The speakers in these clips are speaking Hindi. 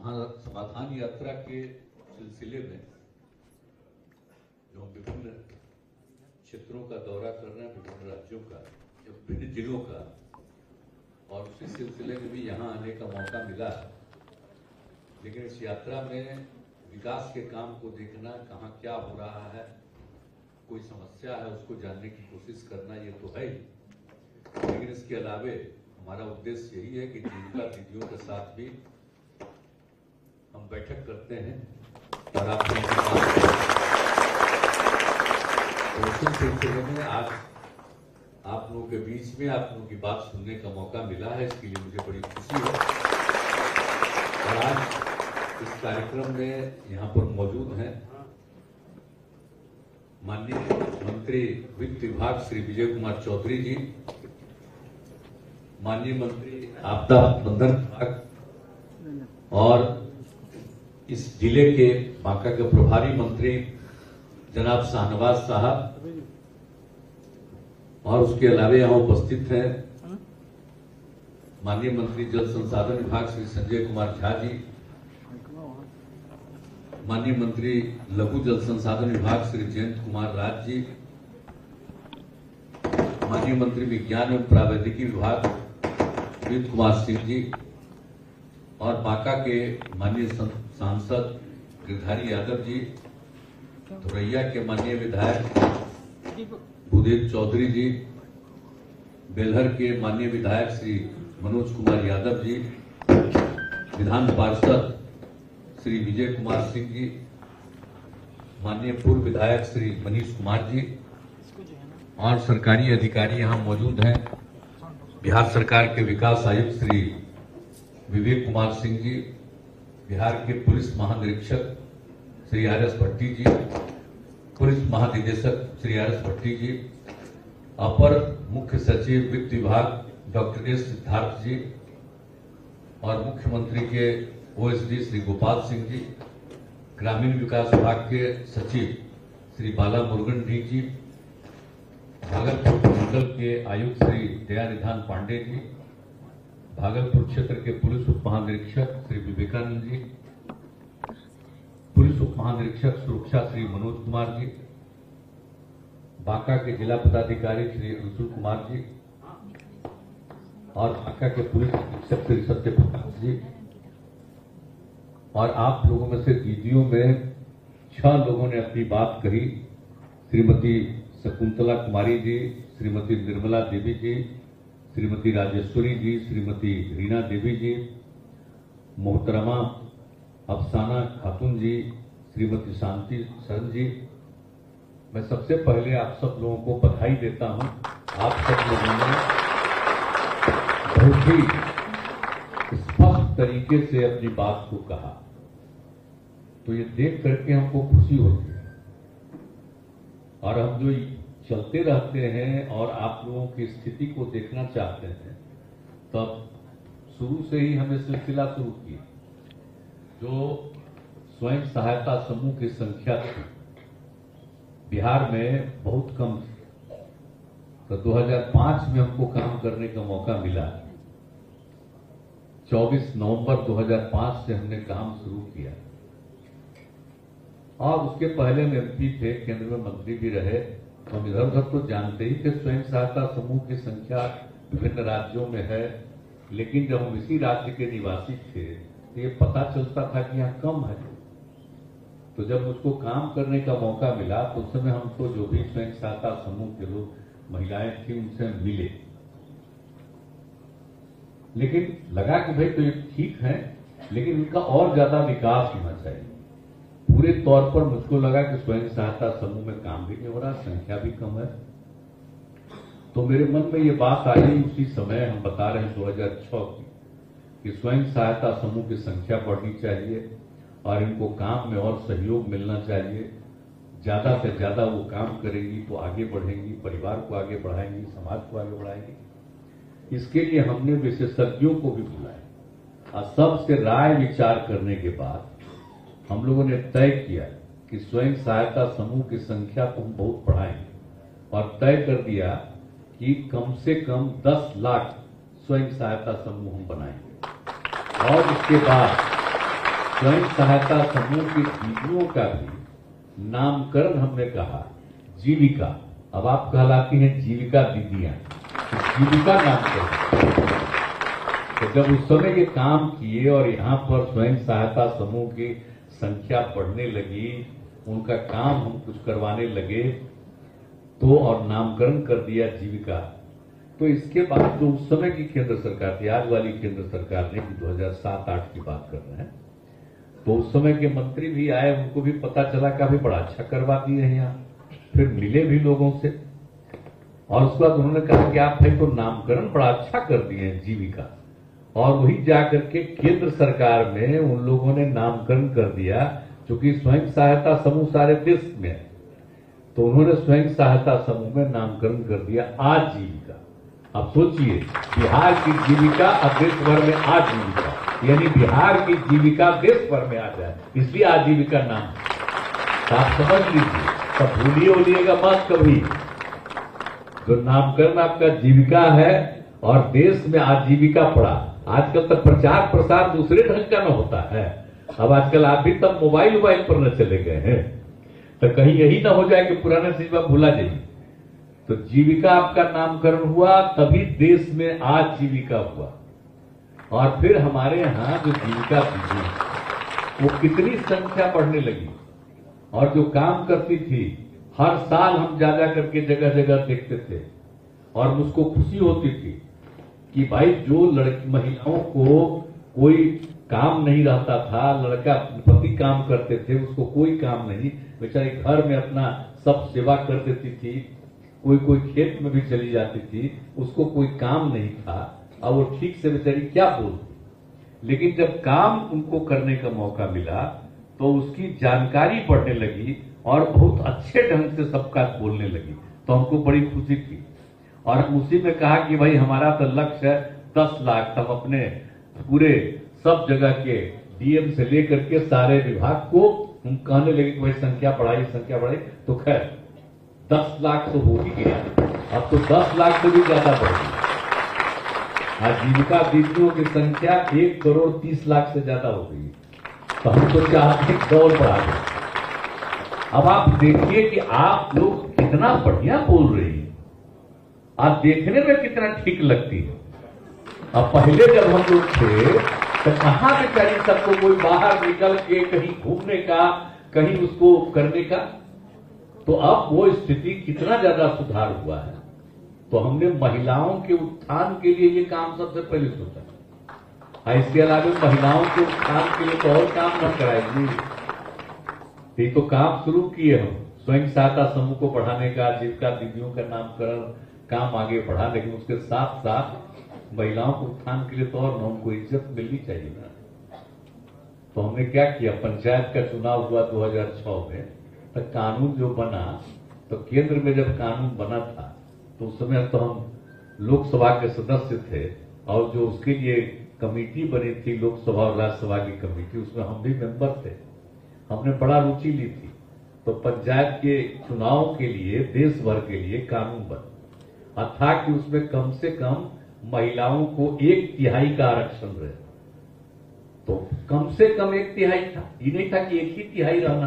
समाधान यात्रा के सिलसिले में जो विभिन्न क्षेत्रों का दौरा कर रहे हैं, विभिन्न राज्यों का, विभिन्न जिलों का, और उसी सिलसिले में भी यहाँ आने का मौका मिला है। लेकिन इस यात्रा में विकास के काम को देखना, कहाँ क्या हो रहा है, कोई समस्या है उसको जानने की कोशिश करना, ये तो है ही। लेकिन इसके अलावे हमारा उद्देश्य यही है कि जीविका दीदियों के साथ भी हम बैठक करते हैं और आपको उसी सिलसिले में आज आप लोगों के बीच में आप लोगों की बात सुनने का मौका मिला है, इसके लिए मुझे बड़ी खुशी है। और आज इस कार्यक्रम में यहाँ पर मौजूद हैं माननीय मंत्री वित्त विभाग श्री विजय कुमार चौधरी जी, माननीय मंत्री आपदा प्रबंधन विभाग, और इस जिले के बांका के प्रभारी मंत्री जनाब शाहनवाज साहब, और उसके अलावा यहाँ उपस्थित हैं माननीय मंत्री जल संसाधन विभाग श्री संजय कुमार झा जी, माननीय मंत्री लघु जल संसाधन विभाग श्री जयंत कुमार राज जी, माननीय मंत्री विज्ञान एवं प्रावैधिकी विभाग अमित कुमार सिंह जी, और बांका के माननीय सांसद गिरधारी यादव जी, धुरैया के माननीय विधायक भूदेव चौधरी जी, बेलहर के माननीय विधायक श्री मनोज कुमार यादव जी, विधान पार्षद श्री विजय कुमार सिंह जी, माननीय पूर्व विधायक श्री मनीष कुमार जी, और सरकारी अधिकारी यहाँ मौजूद हैं। बिहार सरकार के विकास आयुक्त श्री विवेक कुमार सिंह जी, बिहार के पुलिस महानिरीक्षक श्री आर.एस. भट्टी जी, पुलिस महानिदेशक श्री आर.एस. भट्टी जी, अपर मुख्य सचिव वित्त विभाग डॉक्टर एस. सिद्धार्थ जी, और मुख्यमंत्री के ओएसडी श्री गोपाल सिंह जी, ग्रामीण विकास विभाग के सचिव श्री बाला मुरुगन जी, भागलपुर मंडल के आयुक्त श्री दयानिधान पांडे जी, भागलपुर क्षेत्र के पुलिस उप महानिरीक्षक श्री विवेकानंद जी, पुलिस उप महानिरीक्षक सुरक्षा श्री मनोज कुमार जी, बांका के जिला पदाधिकारी श्री अंशुल कुमार जी, और बांका के पुलिस अधीक्षक श्री सत्य प्रकाश जी, और आप लोगों में से दीदियों में 6 लोगों ने अपनी बात कही। श्रीमती शकुंतला कुमारी जी, श्रीमती निर्मला देवी जी, श्रीमती राजेश्वरी जी, श्रीमती रीना देवी जी, मोहतरमा अफसाना खातून जी, श्रीमती शांति शरण जी। मैं सबसे पहले आप सब लोगों को बधाई देता हूं। आप सब लोगों ने बहुत ही स्पष्ट तरीके से अपनी बात को कहा, तो ये देख करके हमको खुशी होती है। और हम जो चलते रहते हैं और आप लोगों की स्थिति को देखना चाहते हैं, तब शुरू से ही हमने सिलसिला शुरू किया। जो स्वयं सहायता समूह की संख्या थी बिहार में बहुत कम थी, तो 2005 में हमको काम करने का मौका मिला। 24 नवंबर 2005 से हमने काम शुरू किया, और उसके पहले हम एमपी थे, केंद्र में मंत्री भी रहे। हम इधर उधर तो जानते ही थे स्वयं सहायता समूह की संख्या विभिन्न राज्यों में है, लेकिन जब हम इसी राज्य के निवासी थे तो ये पता चलता था कि यहाँ कम है। तो जब मुझको काम करने का मौका मिला तो उस समय हमको जो भी स्वयं सहायता समूह के लोग, महिलाएं थी, उनसे मिले। लेकिन लगा कि भाई तो ये ठीक है, लेकिन इनका और ज्यादा विकास होना चाहिए। पूरे तौर पर मुझको लगा कि स्वयं सहायता समूह में काम भी नहीं हो रहा, संख्या भी कम है। तो मेरे मन में ये बात आई उसी समय, हम बता रहे हैं 2006 की, कि स्वयं सहायता समूह की संख्या बढ़नी चाहिए और इनको काम में और सहयोग मिलना चाहिए। ज्यादा से ज्यादा वो काम करेंगी तो आगे बढ़ेंगी, परिवार को आगे बढ़ाएंगी, समाज को आगे बढ़ाएंगी। इसके लिए हमने विशेषज्ञों को भी बुलाया और सबसे राय विचार करने के बाद हम लोगों ने तय किया कि स्वयं सहायता समूह की संख्या को हम बहुत बढ़ाएंगे, और तय कर दिया कि कम से कम 10 लाख स्वयं सहायता समूह हम बनाएंगे। और इसके बाद स्वयं सहायता समूह की दीदियों का भी नामकरण हमने कहा, जीविका। अब आप कहलाती हैं जीविका दीदियां, तो जीविका नामकरण। तो जब उस समय के काम किए और यहाँ पर स्वयं सहायता समूह की संख्या बढ़ने लगी, उनका काम हम कुछ करवाने लगे, तो और नामकरण कर दिया जीविका। तो इसके बाद जो उस समय की केंद्र सरकार थी, आज वाली केंद्र सरकार ने, 2007-8 की बात कर रहे हैं, तो उस समय के मंत्री भी आए, उनको भी पता चला काफी बड़ा अच्छा करवा दिए हैं यहाँ। फिर मिले भी लोगों से और उसके बाद उन्होंने कहा कि आप भाई तो नामकरण बड़ा अच्छा कर दिए हैं जीविका। और वही जाकर के केंद्र सरकार में उन लोगों ने नामकरण कर दिया, क्योंकि स्वयं सहायता समूह सारे देश में है, तो उन्होंने स्वयं सहायता समूह में नामकरण कर दिया आजीविका। अब सोचिए, बिहार की जीविका अब देश भर में आजीविका, यानी बिहार की जीविका देश भर में आ जाए, इसलिए आजीविका नाम। तो आप समझ लीजिए, तब भूलिएगा मत कभी। जो नामकरण आपका जीविका है और देश में आजीविका पड़ा। आजकल तक प्रचार प्रसार दूसरे ढंग का न होता है। अब आजकल आप भी तब मोबाइल पर न चले गए हैं, तो कहीं यही ना हो जाए कि पुराने चीज में भूला जाइए। तो जीविका आपका नामकरण हुआ, तभी देश में आजीविका हुआ। और फिर हमारे यहाँ जो जीविका दीदी, वो कितनी संख्या बढ़ने लगी, और जो काम करती थी, हर साल हम जा करके जगह जगह देखते थे, और मुझको खुशी होती थी कि भाई जो लड़की महिलाओं को कोई काम नहीं रहता था, लड़का पति काम करते थे, उसको कोई काम नहीं, बेचारी घर में अपना सब सेवा कर देती थी, कोई खेत में भी चली जाती थी, उसको कोई काम नहीं था, और वो ठीक से बेचारी क्या बोलती। लेकिन जब काम उनको करने का मौका मिला, तो उसकी जानकारी बढ़ने लगी और बहुत अच्छे ढंग से सबका बोलने लगी, तो हमको बड़ी खुशी थी। और उसी में कहा कि भाई हमारा तो लक्ष्य है 10 लाख, तब अपने पूरे सब जगह के डीएम से लेकर के सारे विभाग को हम कहने लगे कि भाई संख्या बढ़ाई। तो खैर 10 लाख तो हो ही गया, अब तो 10 लाख से भी ज्यादा बढ़ गई। आजीविका दीदियों की संख्या 1,30,00,000 से ज्यादा हो गई। तो हम तो चाहते हैं दौड़ बढ़ा दें। अब आप देखिए कि आप लोग कितना बढ़िया बोल रही हैं, आप देखने में कितना ठीक लगती है। अब पहले जब हम लोग थे तो कहां बेचारी सबको कोई बाहर निकल के कहीं घूमने का, कहीं उसको करने का, तो अब वो स्थिति कितना ज्यादा सुधार हुआ है। तो हमने महिलाओं के उत्थान के लिए ये काम सबसे पहले सोचा। इसके अलावा महिलाओं के उत्थान के लिए तो और काम न कराएंगे, ये तो काम शुरू किए हम, स्वयं सहायता समूह को बढ़ाने का, जीविका दीदियों का नामकरण काम आगे बढ़ा, लेकिन उसके साथ साथ महिलाओं के उत्थान के लिए तो और उनको इज्जत मिलनी चाहिए ना। तो हमने क्या किया, पंचायत का चुनाव हुआ 2006 में, तो कानून जो बना, तो केंद्र में जब कानून बना था तो उस समय तो हम लोकसभा के सदस्य थे, और जो उसके लिए कमेटी बनी थी लोकसभा और राज्यसभा की कमेटी, उसमें हम भी मेंबर थे, हमने बड़ा रुचि ली थी। तो पंचायत के चुनाव के लिए देश भर के लिए कानून बना, था कि उसमें कम से कम महिलाओं को 1/3 का आरक्षण रहे। तो कम से कम 1/3 था, ये नहीं था कि 1/3 रहना।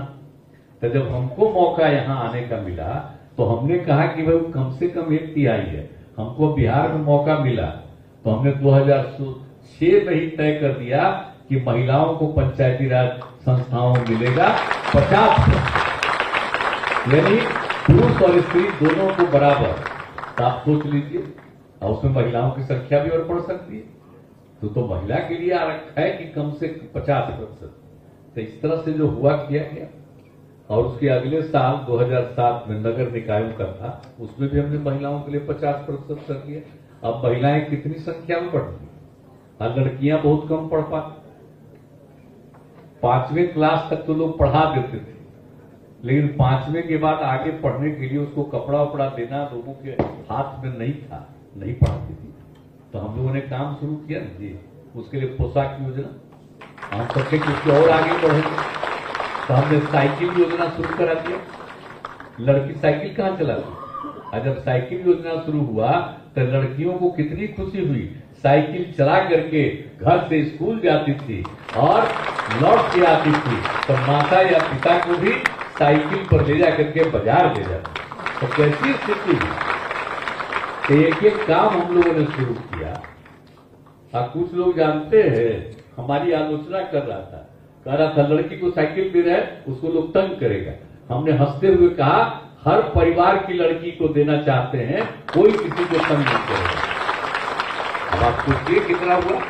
तो जब हमको मौका यहां आने का मिला, तो हमने कहा कि भाई कम से कम 1/3 है, हमको बिहार में मौका मिला, तो हमने 2006 में ही तय कर दिया कि महिलाओं को पंचायती राज संस्थाओं में मिलेगा 50%, यानी पुरुष और स्त्री दोनों को बराबर। तो आप सोच लीजिए, और उसमें महिलाओं की संख्या भी और बढ़ सकती है, तो महिला के लिए आरक्षण है कि कम से 50%। तो इस तरह से जो हुआ किया गया। और उसके अगले साल 2007 में नगर निकायों का था, उसमें भी हमने महिलाओं के लिए 50% कर दिया। अब महिलाएं कितनी संख्या में बढ़ रही, और लड़कियां बहुत कम पढ़ पाती। 5वीं क्लास तक तो लोग पढ़ा देते थे, लेकिन 5वीं के बाद आगे पढ़ने के लिए उसको कपड़ा वपड़ा देना लोगों के हाथ में नहीं था, नहीं पढ़ाती थी। तो हम लोगों ने काम शुरू किया ना जी, उसके लिए पोशाक योजना, हम सोचे कि उसके और आगे बढ़ेंगे, तो हमने साइकिल योजना शुरू करा दिया। लड़की साइकिल कहां चलाती, और जब साइकिल योजना शुरू हुआ तो लड़कियों को कितनी खुशी हुई, साइकिल चला करके घर से स्कूल जाती थी और लौट के आती थी, तो माता या पिता को भी साइकिल पर ले जा करके बाजार ले जाती। तो कैसी स्थिति है। एक एक काम हम लोगों ने शुरू किया। कुछ लोग जानते हैं, हमारी आलोचना कर रहा था, लड़की को साइकिल दे रहा है, उसको लोग तंग करेगा। हमने हंसते हुए कहा, हर परिवार की लड़की को देना चाहते हैं, कोई किसी को तंग नहीं करेगा। अब आप सोचिए कितना हुआ।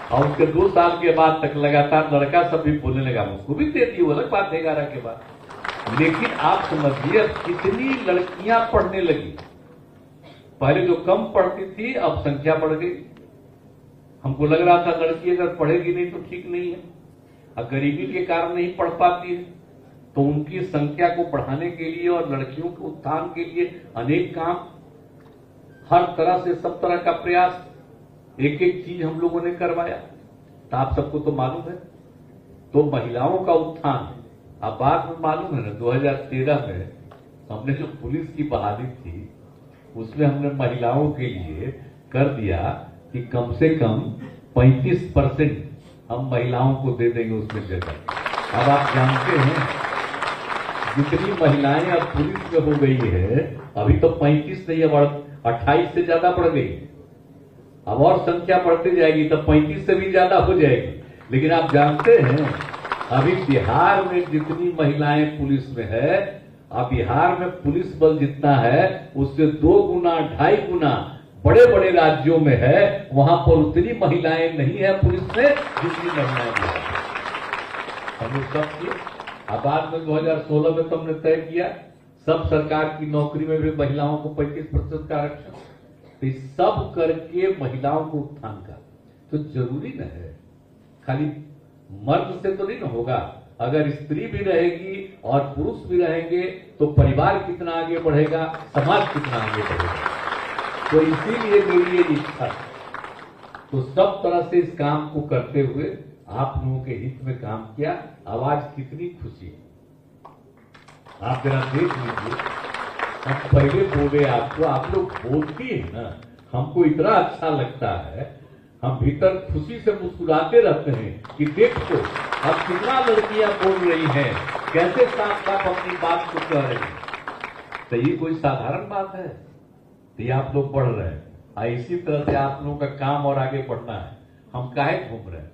और उसके 2 साल के बाद तक लगातार लड़का सब भी बोलने लगा, उसको भी दे दी, वो अलग बात है 11 के बाद। लेकिन आप समझिए कितनी लड़कियां पढ़ने लगी। पहले जो कम पढ़ती थी, अब संख्या बढ़ गई। हमको लग रहा था लड़की अगर पढ़ेगी नहीं तो ठीक नहीं है, और गरीबी के कारण नहीं पढ़ पाती है, तो उनकी संख्या को बढ़ाने के लिए और लड़कियों के उत्थान के लिए अनेक काम, हर तरह से सब तरह का प्रयास, एक एक चीज हम लोगों ने करवाया। तो आप सबको तो मालूम है, तो महिलाओं का उत्थान। अब बात में मालूम है ना, 2013 में हमने जो पुलिस की बहाली थी, उसमें हमने महिलाओं के लिए कर दिया कि कम से कम 35% हम महिलाओं को दे देंगे उसमें जगह। अब आप जानते हैं जितनी महिलाएं अब पुलिस में हो गई है, अभी तो 35 नहीं, अब 28 से ज्यादा बढ़ गई। अब और संख्या बढ़ती जाएगी, तब 35 से भी ज्यादा हो जाएगी। लेकिन आप जानते हैं अभी बिहार में जितनी महिलाएं पुलिस में है, अब बिहार में पुलिस बल जितना है उससे 2 गुना 2.5 गुना बड़े बड़े राज्यों में है। वहां पर उतनी महिलाएं नहीं है पुलिस में जितनी महिलाएं हैं। हम लोग सब किए। अब बाद में 2016 में तो हमने तय किया सब सरकार की नौकरी में भी महिलाओं को 35% का आरक्षण। तो सब करके महिलाओं को उत्थान का तो जरूरी न है, खाली मर्द से तो नहीं न होगा। अगर स्त्री भी रहेगी और पुरुष भी रहेंगे तो परिवार कितना आगे बढ़ेगा, समाज कितना आगे बढ़ेगा। तो इसीलिए मेरी ये इच्छा, तो सब तरह से इस काम को करते हुए आप लोगों के हित में काम किया। आवाज कितनी खुशी है, आप जरा देख लीजिए। हम पहले बोले आपको, आप लोग बोलती है ना, हमको इतना अच्छा लगता है, हम भीतर खुशी से मुस्कुराते रहते हैं कि देखो अब कितना लड़कियां बोल रही हैं, कैसे साफ साफ अपनी बात को कह रही हैं। तो ये कोई साधारण बात है, तो ये आप लोग बढ़ रहे हैं। इसी तरह से आप लोगों का काम और आगे बढ़ना है। हम काहे घूम रहे हैं,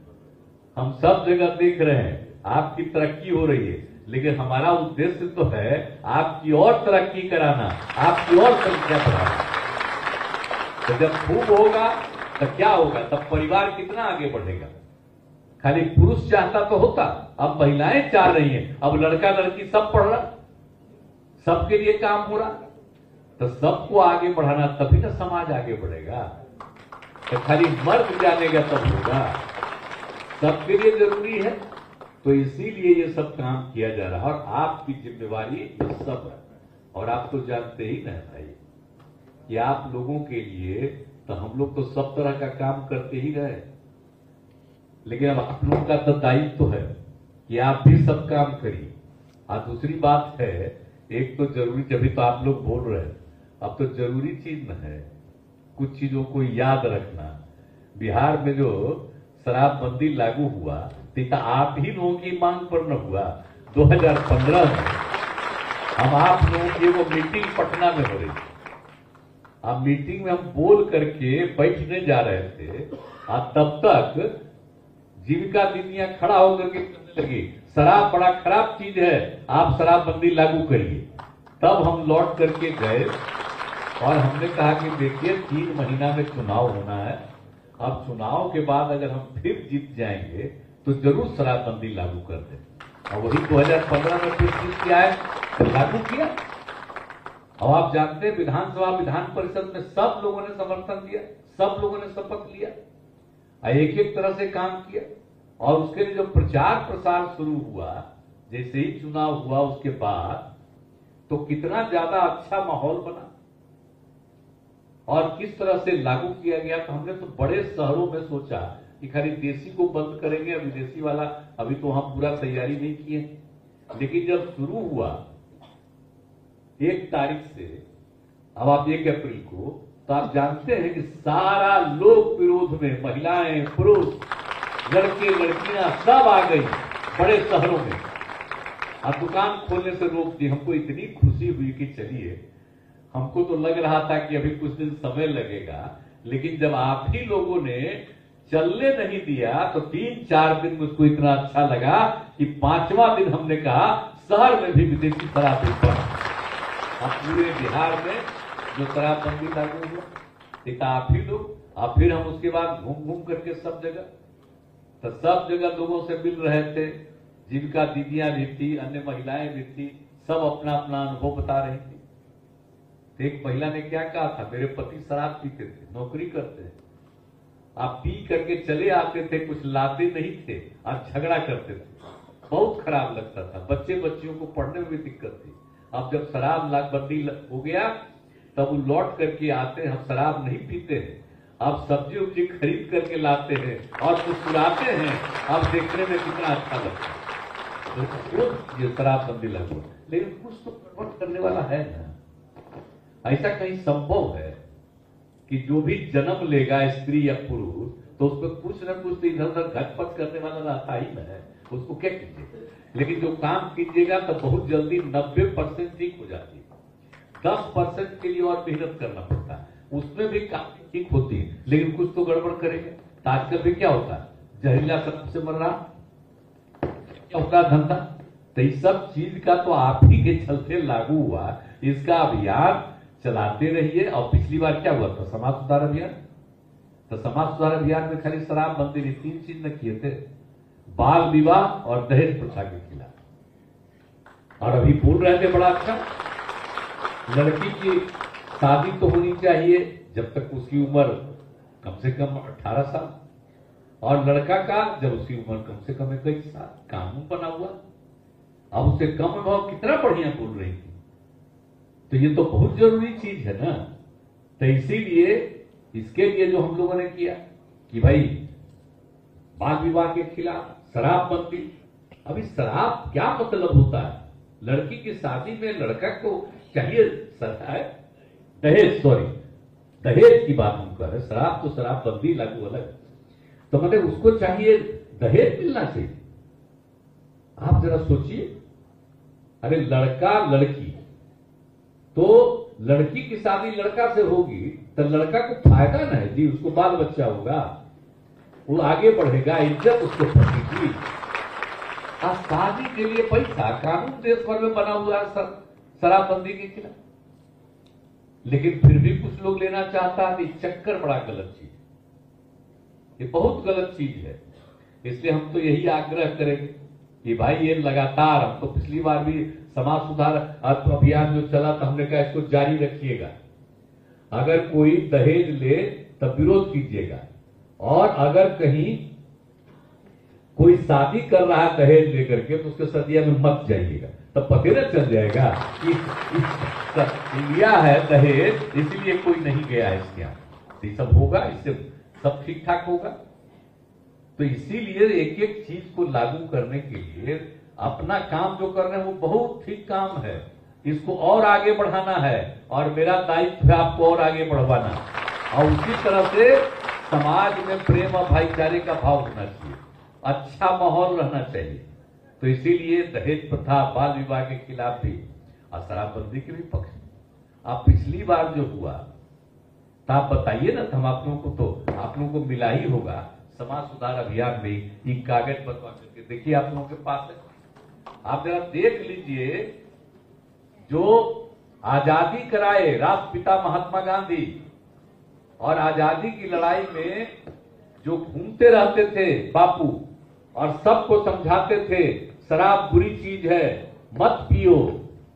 हम सब जगह देख रहे हैं आपकी तरक्की हो रही है, लेकिन हमारा उद्देश्य तो है आपकी और तरक्की कराना, आपकी और संख्या बढ़ाना। तो जब खूब होगा तो क्या होगा, तब परिवार कितना आगे बढ़ेगा। खाली पुरुष चाहता तो होता, अब महिलाएं चाह रही हैं, अब लड़का लड़की सब पढ़ रहा, सबके लिए काम हो रहा। तो सबको आगे बढ़ाना, तभी ना समाज आगे बढ़ेगा। तो खाली मर्द जानेगा तब होगा, सबके लिए जरूरी है। तो इसीलिए ये सब काम किया जा रहा है और आपकी जिम्मेवारी ये सब है। और आप तो जानते ही ना भाई कि आप लोगों के लिए तो हम लोग तो सब तरह का काम करते ही रहे, लेकिन अब आप लोगों का तो दायित्व है कि आप भी सब काम करिए। और दूसरी बात है, एक तो जरूरी, जब भी तो आप लोग बोल रहे हैं, अब तो जरूरी चीज न है कुछ चीजों को याद रखना। बिहार में जो शराबबंदी लागू हुआ तो आप ही लोगों की मांग पर न हुआ। 2015 में हम आप लोगों की वो मीटिंग पटना में हो रही थी। अब मीटिंग में हम बोल करके बैठने जा रहे थे और तब तक जीविका दीदियां खड़ा होकर के कहने लगी, शराब बड़ा खराब चीज है, आप शराबबंदी लागू करिए। तब हम लौट करके गए और हमने कहा कि देखिए 3 महीना में चुनाव होना है, अब चुनाव के बाद अगर हम फिर जीत जाएंगे तो जरूर शराबबंदी लागू कर दें। और वही 2015 में फिर जीत के आए तो लागू किया। और आप जानते हैं विधानसभा विधान परिषद में सब लोगों ने समर्थन दिया, सब लोगों ने शपथ लिया, एक एक तरह से काम किया। और उसके लिए जो प्रचार प्रसार शुरू हुआ, जैसे ही चुनाव हुआ उसके बाद, तो कितना ज्यादा अच्छा माहौल बना और किस तरह से लागू किया गया। तो हमने तो बड़े शहरों में सोचा कि खाली देसी को बंद करेंगे, विदेशी वाला अभी तो वहां पूरा तैयारी नहीं किए। लेकिन जब शुरू हुआ 1 तारीख से, अब आप 1 अप्रैल को तो आप जानते हैं कि सारा लोग विरोध में, महिलाएं, पुरुष, लड़के लड़कियां सब आ गई बड़े शहरों में। अब दुकान खोलने से रोक दी। हमको इतनी खुशी हुई कि चलिए, हमको तो लग रहा था कि अभी कुछ दिन समय लगेगा, लेकिन जब आप ही लोगों ने चलने नहीं दिया तो 3-4 दिन मुझको इतना अच्छा लगा कि 5वां दिन हमने कहा शहर में भी विदेशी शराब बिक पड़ा। अब पूरे बिहार में जो शराबबंदी लागू हुआ, एक आप ही लोग, और फिर हम उसके बाद घूम घूम करके सब जगह लोगों से मिल रहे थे, जिनका दीदियां भी थी, अन्य महिलाएं भी थी, सब अपना अपना अनुभव बता रही थी। तो एक महिला ने क्या कहा था, मेरे पति शराब पीते थे, नौकरी करते थे, आप पी करके चले आते थे, कुछ लाते नहीं थे, आप झगड़ा करते थे, बहुत खराब लगता था, बच्चे बच्चियों को पढ़ने में भी दिक्कत थी। अब जब शराब बंदी हो गया तब वो लौट करके आते हैं, हम शराब नहीं पीते हैं, अब सब्जी उब्जी खरीद करके लाते हैं और मुस्कुराते हैं, अब देखने में कितना अच्छा लगता है। तो ये शराबबंदी लागू, लेकिन कुछ तो गड़बड़ करने वाला है ना। ऐसा कहीं संभव है कि जो भी जन्म लेगा स्त्री या पुरुष, तो उसमें कुछ न कुछ तो इधर उधर घटपट करने वाला रहता ही ना है, उसको क्या कीजिए। लेकिन जो काम कीजिएगा तो बहुत जल्दी 90% ठीक हो जाती है। 10% के लिए और मेहनत करना पड़ता है, उसमें भी काम ठीक होती है, लेकिन कुछ तो गड़बड़ करेंगे। तो आजकल भी क्या होता है, जहरीला शराब से मर रहा, क्या होता धंधा। तो इस सब चीज का तो आप ही के चलते लागू हुआ, इसका अभियान चलाते रहिए। और पिछली बार क्या हुआ था, समाज सुधार अभियान। तो समाज सुधार अभियान में खाली शराब बंदी नहीं, 3 चीज न किए थे, बाल विवाह और दहेज प्रथा के खिलाफ। और अभी बोल रहे थे बड़ा अच्छा, लड़की की शादी तो होनी चाहिए जब तक उसकी उम्र कम से कम 18 साल, और लड़का का जब उसकी उम्र कम से कम 21 साल। कानून बना हुआ, अब उससे कम अनुभव, कितना बढ़िया बोल रही थी। तो ये तो बहुत जरूरी चीज है ना। तो इसीलिए इसके लिए जो हम लोगों ने किया कि भाई बाल विवाह के खिलाफ शराबबंदी। अभी शराब क्या मतलब होता है, लड़की की शादी में लड़का को चाहिए दहेज की बात हम कर रहे हैं। शराब तो शराबबंदी लागू अलग, तो मतलब उसको चाहिए दहेज मिलना चाहिए। आप जरा सोचिए, अरे लड़का लड़की, तो लड़की की शादी लड़का से होगी तो लड़का को फायदा ना है जी, उसको बाल बच्चा होगा, वो आगे बढ़ेगा, इज्जत उसको बढ़ेगी। शादी के लिए पैसा, कानून देश भर में बना हुआ है शराबबंदी के खिलाफ, लेकिन फिर भी कुछ लोग लेना चाहता है। चक्कर बड़ा गलत चीज, ये बहुत गलत चीज है। इसलिए हम तो यही आग्रह करेंगे कि भाई ये लगातार, हम तो पिछली बार भी समाज सुधार अभियान जो चला था, हमने कहा इसको जारी रखिएगा। अगर कोई दहेज ले तब विरोध कीजिएगा, और अगर कहीं कोई शादी कर रहा है दहेज लेकर के तो उसके सदिया में मत जाइएगा, तब पता न चल जाएगा कि लिया है दहेज इसलिए कोई नहीं गया है इसके यहाँ। ये सब होगा, इससे सब ठीक ठाक होगा। तो इसीलिए एक एक चीज को लागू करने के लिए अपना काम जो कर रहे हैं वो बहुत ठीक काम है, इसको और आगे बढ़ाना है, और मेरा दायित्व है आपको और आगे बढ़वाना। और उसी तरह से समाज में प्रेम और भाईचारे का भाव होना चाहिए, अच्छा माहौल रहना चाहिए। तो इसीलिए दहेज प्रथा, बाल विवाह के खिलाफ भी और शराबबंदी के भी पक्ष में। आप पिछली बार जो हुआ तो आप बताइए ना, हम आप लोगों को, तो आप लोगों को मिला ही होगा समाज सुधार अभियान में ये कागज बनवा करके, देखिए आप लोगों के पास है, आप जरा देख लीजिए। जो आजादी कराए राष्ट्रपिता महात्मा गांधी, और आजादी की लड़ाई में जो घूमते रहते थे बापू और सबको समझाते थे शराब बुरी चीज है, मत पियो,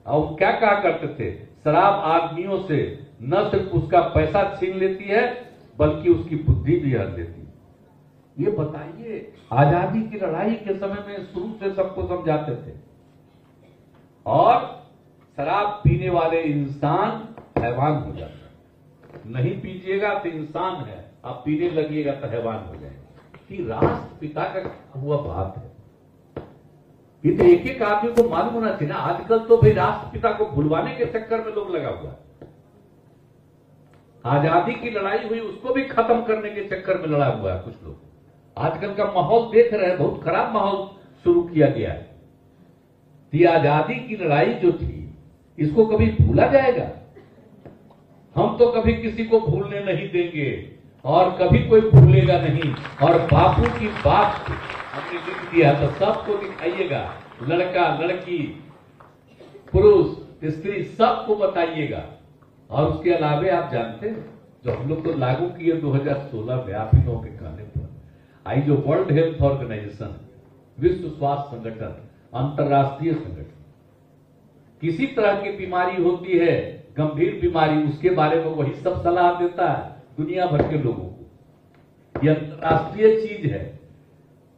और क्या कहा करते थे, शराब आदमियों से न सिर्फ उसका पैसा छीन लेती है बल्कि उसकी बुद्धि भी हर लेती है। ये बताइए, आजादी की लड़ाई के समय में शुरू से सबको समझाते थे। और शराब पीने वाले इंसान हैवान हो जाता है, नहीं पीजिएगा तो इंसान है, आप पीने लगिएगा तो हैवान हो जाएंगे। कि राष्ट्रपिता का हुआ बात है, ये तो एक एक आदमी को मालूम होना चाहिए ना। आजकल तो भाई राष्ट्रपिता को भुलवाने के चक्कर में लोग लगा हुआ है। आजादी की लड़ाई हुई, उसको भी खत्म करने के चक्कर में लड़ा हुआ है कुछ लोग। आजकल का माहौल देख रहे हैं, बहुत खराब माहौल शुरू किया गया है। ये आजादी की लड़ाई जो थी, इसको कभी भूला जाएगा? हम तो कभी किसी को भूलने नहीं देंगे और कभी कोई भूलेगा नहीं। और बापू की बात हमने लिख दिया तो सबको दिखाइएगा, लड़का लड़की पुरुष स्त्री सबको बताइएगा। और उसके अलावे आप जानते हैं, जो हम लोग तो लागू किए 2016 में आप ही लोगों के कहने पर, आई जो वर्ल्ड हेल्थ ऑर्गेनाइजेशन, विश्व स्वास्थ्य संगठन, अंतर्राष्ट्रीय संगठन, किसी तरह की बीमारी होती है, गंभीर बीमारी, उसके बारे में वही सब सलाह देता है दुनिया भर के लोगों को। यह अंतर्राष्ट्रीय चीज है।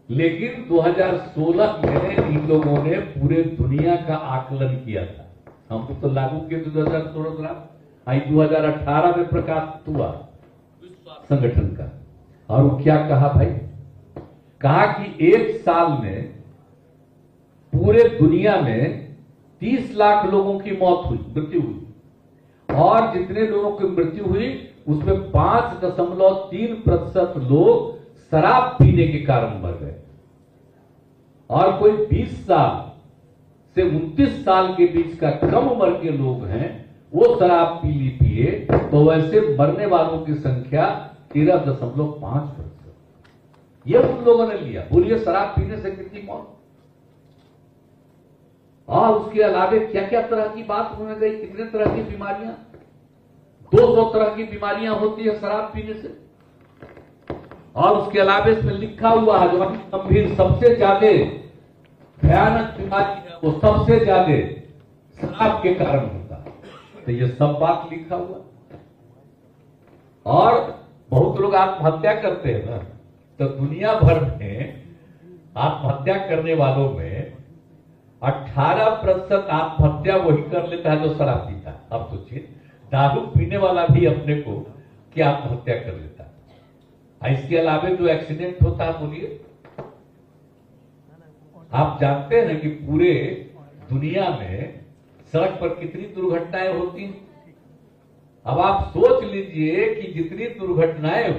लेकिन 2016 में इन लोगों ने पूरे दुनिया का आकलन किया था। हम तो लागू किए 2016, आई 2018 में प्रकाशित हुआ संगठन का। और वो क्या कहा भाई? कहा कि एक साल में पूरे दुनिया में 30 लाख लोगों की मृत्यु हुई, और जितने लोगों की मृत्यु हुई उसमें 5.3% लोग शराब पीने के कारण मर गए। और कोई 20 साल से 29 साल के बीच का कम उम्र के लोग हैं, वो शराब पिए तो वैसे मरने वालों की संख्या 13.5%। ये उन लोगों ने लिया। बोलिए शराब पीने से कितनी मौत। और उसके अलावे क्या क्या तरह की बात होने गई, कितने तरह की बीमारियां, 200 तरह की बीमारियां होती है शराब पीने से। और उसके अलावा इसमें लिखा हुआ है जो गंभीर सबसे ज्यादा भयानक बीमारी है, वो सबसे ज्यादा शराब के कारण होता है। तो ये सब बात लिखा हुआ। और बहुत लोग आत्महत्या करते हैं ना, तो दुनिया भर में आत्महत्या करने वालों में 18% आत्महत्या वही कर लेता है जो शराब पीता है। अब सोचिए, दारू पीने वाला भी अपने को क्या आत्महत्या कर लेता है। इसके अलावा जो एक्सीडेंट होता है, बोलिए आप जानते हैं कि पूरे दुनिया में सड़क पर कितनी दुर्घटनाएं होती हैं। अब आप सोच लीजिए कि जितनी दुर्घटनाएं,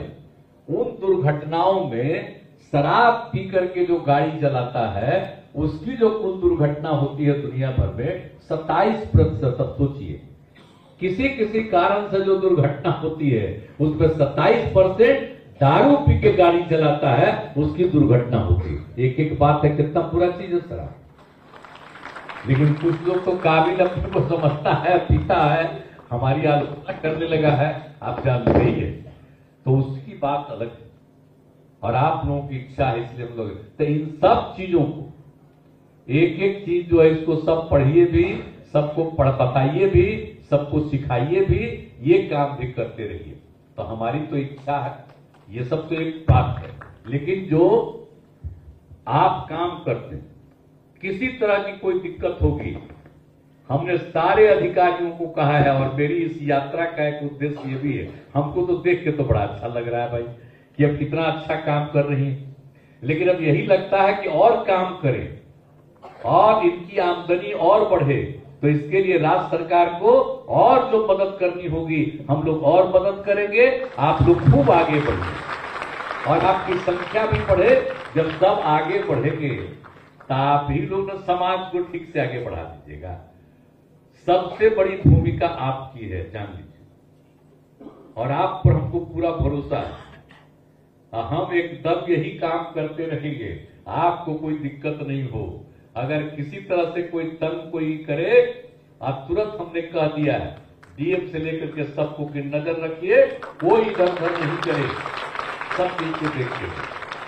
उन दुर्घटनाओं में शराब पी करके जो गाड़ी चलाता है उसकी जो कुल दुर्घटना होती है दुनिया भर में 27%। अब सोचिए, किसी किसी कारण से जो दुर्घटना होती है उसमें 27% दारू पी के गाड़ी चलाता है उसकी दुर्घटना होती है। एक एक बात है, कितना बुरा चीज है शराब। लेकिन कुछ लोग तो काबिल अपने को समझता है, पीता है, हमारी आलोचना करने लगा है, आप जानते ही है, तो उसकी बात अलग है। और आप लोगों की इच्छा है इसलिए हम लोग तो इन सब चीजों को, एक एक चीज जो है इसको सब पढ़िए भी, सबको बताइए भी, सबको सिखाइए भी, ये काम भी करते रहिए। तो हमारी तो इच्छा है, ये सब तो एक बात है। लेकिन जो आप काम करते हैं, किसी तरह की कोई दिक्कत होगी, हमने सारे अधिकारियों को कहा है। और मेरी इस यात्रा का एक उद्देश्य ये भी है, हमको तो देख के तो बड़ा अच्छा लग रहा है भाई कि अब कितना अच्छा काम कर रही है, लेकिन अब यही लगता है कि और काम करें और इनकी आमदनी और बढ़े। तो इसके लिए राज्य सरकार को और जो मदद करनी होगी हम लोग और मदद करेंगे। आप लोग खूब आगे बढ़े और आपकी संख्या भी बढ़े। जब सब आगे बढ़ेंगे तो आप ही लोग समाज को ठीक से आगे बढ़ा दीजिएगा। सबसे बड़ी भूमिका आपकी है, जान लीजिए, और आप पर हमको पूरा भरोसा है। हम एकदम यही काम करते रहेंगे, आपको कोई दिक्कत नहीं हो। अगर किसी तरह से कोई तंग कोई करे, आप तुरंत हमने कह दिया है डीएम से लेकर के सबको कि नजर रखिए, कोई इधर उधर नहीं करे, सब चीज को देखिए।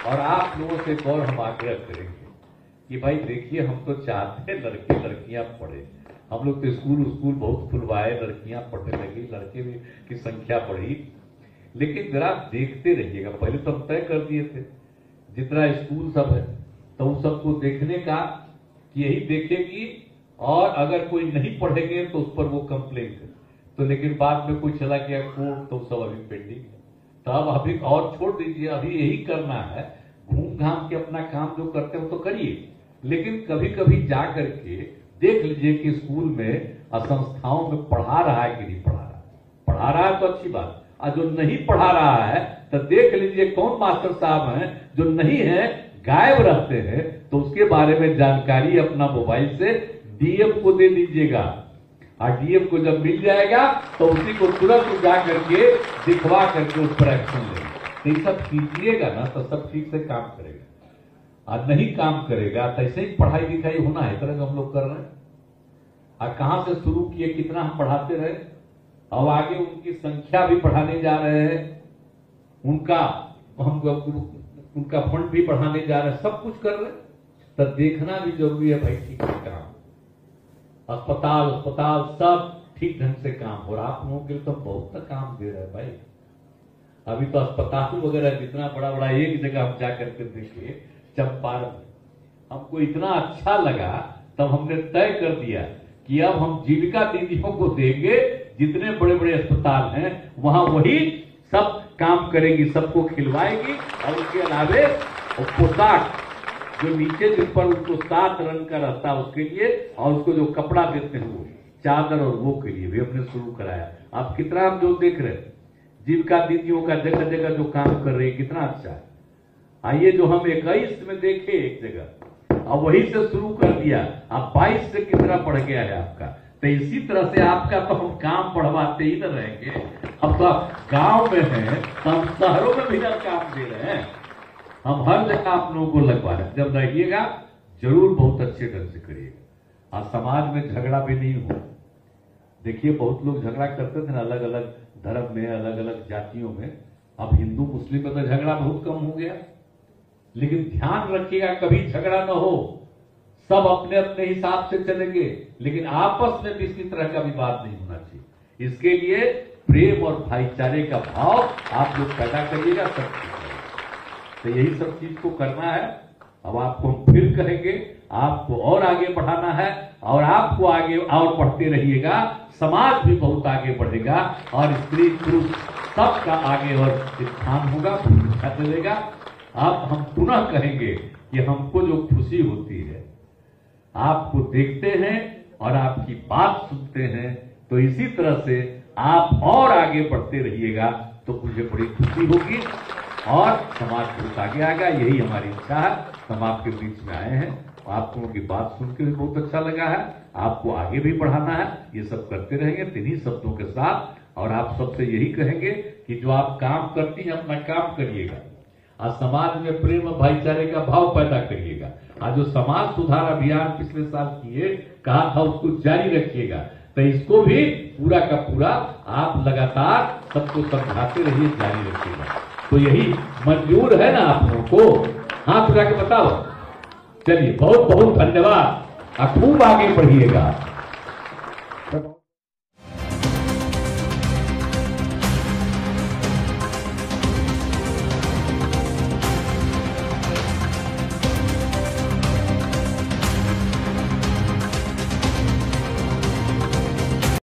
और आप लोगों से और हम आग्रह करेंगे कि भाई देखिए, हम तो चाहते हैं लड़के लड़कियां पढ़े। हम लोग तो स्कूल बहुत खुलवाए, लड़कियां पढ़ने लगी, लड़के भी की संख्या बढ़ी। लेकिन जरा देखते रहिएगा, पहले तो हम तय कर दिए थे जितना स्कूल सब है तो उन सबको देखने का कि यही देखेगी, और अगर कोई नहीं पढ़ेंगे तो उस पर वो कंप्लेन करे। तो लेकिन बाद में कोई चला गया कोर्ट, तो सब अभी पेंडिंग है। तो अब अभी और छोड़ दीजिए, अभी यही करना है। घूम घाम के अपना काम जो करते हो तो करिए, लेकिन कभी कभी जा करके देख लीजिए कि स्कूल में और संस्थाओं में पढ़ा रहा है कि नहीं पढ़ा रहा है। पढ़ा रहा है तो अच्छी बात, और जो नहीं पढ़ा रहा है तो देख लीजिए कौन मास्टर साहब हैं जो नहीं है, गायब रहते हैं, तो उसके बारे में जानकारी अपना मोबाइल से डीएम को दे दीजिएगा। और डीएम को जब मिल जाएगा तो उसी को तुरंत जा करके दिखवा करके उस पर एक्शन लेंगे। तो ये सब कीजिएगा ना तो सब ठीक से काम करेगा। और नहीं काम करेगा तो ऐसे ही पढ़ाई लिखाई होना है, तरह हम लोग कर रहे हैं। और कहां से शुरू किए, कितना हम पढ़ाते रहे, अब आगे उनकी संख्या भी बढ़ाने जा रहे हैं, उनका फंड भी बढ़ाने जा रहे हैं, सब कुछ कर रहे हैं। तो देखना भी जरूरी है भाई, ठीक से काम, अस्पताल सब ठीक ढंग से काम हो रहा। आप लोगों के लिए तो बहुत काम दे रहे हैं भाई। अभी तो अस्पताल वगैरह जितना बड़ा बड़ा एक जगह हम जाकर के देखिए, चंपारण, हमको इतना अच्छा लगा, तब हमने तय कर दिया कि अब हम जीविका दीदियों को देंगे, जितने बड़े बड़े अस्पताल हैं वहां वही सब काम करेगी, सबको खिलवाएगी। और उसके अलावे पोशाक जो नीचे जिन पर उनको 7 रंग का रहता है उसके लिए, और उसको जो कपड़ा देते हैं वो चादर, और वो के लिए भी हमने शुरू कराया। आप कितना हम जो देख रहे हैं जीविका दीदियों का जगह जगह जो काम कर रही है, कितना अच्छा है। आइए जो हम 21 में देखे एक जगह, और वहीं से शुरू कर दिया, अब 22 से कितना बढ़ गया है आपका। तो इसी तरह से आपका तो हम काम बढ़वाते ही न रहेंगे। अब तो गांव में है तो हम शहरों में भी काम दे रहे हैं, हम हर जगह आप लोगों को लगवा रहे हैं। जब रहिएगा जरूर बहुत अच्छे ढंग से करिएगा, और समाज में झगड़ा भी नहीं हो। देखिए बहुत लोग झगड़ा करते थे ना, अलग अलग धर्म में, अलग अलग जातियों में। अब हिंदू मुस्लिम में तो झगड़ा बहुत कम हो गया, लेकिन ध्यान रखिएगा कभी झगड़ा न हो, सब अपने अपने हिसाब से चलेंगे, लेकिन आपस में किसी तरह का विवाद नहीं होना चाहिए। इसके लिए प्रेम और भाईचारे का भाव आप लोग पैदा करिएगा, सब तो यही सब चीज को करना है। अब आपको हम फिर कहेंगे, आपको और आगे बढ़ाना है, और आपको आगे और बढ़ते रहिएगा, समाज भी बहुत आगे बढ़ेगा, और स्त्री पुरुष सबका आगे और स्थान होगा, अच्छा चलेगा। अब हम पुनः कहेंगे कि हमको जो खुशी होती है, आपको देखते हैं और आपकी बात सुनते हैं, तो इसी तरह से आप और आगे बढ़ते रहिएगा, तो मुझे बड़ी खुशी होगी और समाज बहुत आगे आएगा। यही हमारी इच्छा है। हम आपके बीच में आए हैं, आप लोगों की बात सुन के भी बहुत अच्छा लगा है, आपको आगे भी बढ़ाना है, ये सब करते रहेंगे तिन्हीं शब्दों के साथ। और आप सबसे यही कहेंगे कि जो आप काम करती हैं अपना काम करिएगा, और समाज में प्रेम और भाईचारे का भाव पैदा करिएगा। आज जो समाज सुधार अभियान पिछले साल किए कहा था उसको जारी रखिएगा, तो इसको भी पूरा का पूरा आप लगातार सबको समझाते रहिए, जारी रखिएगा। तो यही मंजूर है ना आप लोगों को? हाथ उठा के बताओ। चलिए बहुत बहुत धन्यवाद, खूब आगे बढ़िएगा।